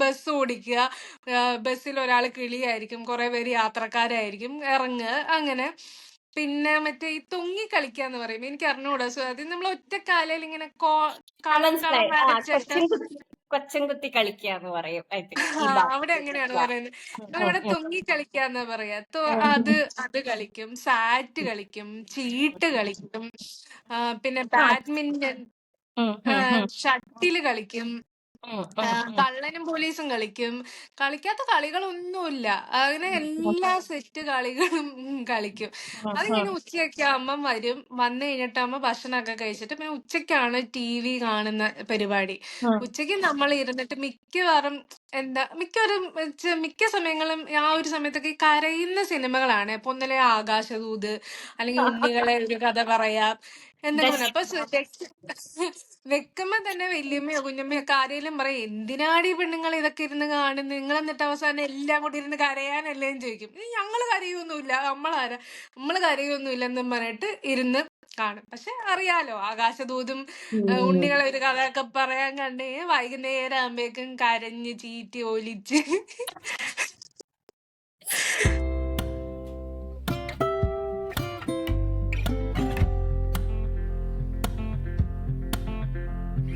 Bus ഓടിക്കുക. ബസ്സിൽ ഒരാൾ കിളിയായിരിക്കും, കുറെ പേര് യാത്രക്കാരായിരിക്കും, ഇറങ്ങുക അങ്ങനെ. പിന്നെ മറ്റേ ഈ തൊങ്ങി കളിക്കാന്ന് പറയും, എനിക്ക് അറിഞ്ഞൂടാ. അത് നമ്മൾ ഒറ്റക്കാലയിൽ ഇങ്ങനെ കളം കളം മനസ്സിലായി. വരച്ചിട്ട് കൊച്ചൻ കുത്തി കളിക്കാന്ന് പറയും ഐ തിങ്ക് ഈ അവിടെ ഭാഗത്ത്. എങ്ങനെയാണ് Yeah. പറയുന്നത്? ഉം, ഉം, നമ്മളിവിടെ ഉം, തൊങ്ങി കളിക്കാന്നാ പറയാ. ഉം, അത് അത് കളിക്കും, സാറ്റ് കളിക്കും, ചീട്ട് കളിക്കും, പിന്നെ ആ, ബാഡ്മിന്റൺ, ഉം, ഉം, ഉം, ഷട്ടില് കളിക്കും, ഉം, ഉം, ഉം, കള്ളനും പോലീസും കളിക്കും. കളിക്കാത്ത കളികളൊന്നുമില്ല. അങ്ങനെ എല്ലാ സെറ്റ് കളികളും കളിക്കും. ഉം, അതിങ്ങനെ ഉച്ചയൊക്കെ ആകുമ്പം വരും. വന്നു കഴിഞ്ഞിട്ട് ആകുമ്പോ ഭക്ഷണമൊക്കെ കഴിച്ചിട്ട് പിന്നെ ഉച്ചയ്ക്കാണ് TV കാണുന്ന പരിപാടി. ഉം, ഉച്ചയ്ക്ക് നമ്മൾ ഇരുന്നിട്ട് മിക്കവാറും മിക്കവരും മിക്ക സമയങ്ങളും ആ ഒരു സമയത്തൊക്കെ ഈ കരയുന്ന സിനിമകളാണ്. ഇപ്പൊ ഒന്നിലെ ആകാശദൂത്, അല്ലെങ്കിൽ ഉണ്ണികളെ ഒരു കഥ പറയാം എന്നൊക്കെ പറഞ്ഞു. അപ്പൊ വെക്കുമ്പോ തന്നെ വല്യമ്മയോ കുഞ്ഞമ്മയോ ഒക്കെ ആരേലും പറയും, എന്തിനാടി പെണ്ണുങ്ങൾ ഇതൊക്കെ ഇരുന്ന് കാണുന്നത്, നിങ്ങൾ എന്നിട്ട് അവസാനം എല്ലാം കൂടി ഇരുന്ന് കരയാനല്ലേ എന്ന് ചോദിക്കും. ഞങ്ങള് കരയൊന്നുമില്ല, നമ്മള് കരയൊന്നുമില്ല എന്നും പറഞ്ഞിട്ട് ഇരുന്ന് കാണും. പക്ഷെ അറിയാലോ, ആകാശദൂതും ഉം. ഉണ്ണികളെ ഒരു കഥയൊക്കെ പറയാൻ കണ്ടേ വൈകുന്നേരം ആകുമ്പോഴേക്കും കരഞ്ഞ് ചീറ്റി ഒലിച്ച്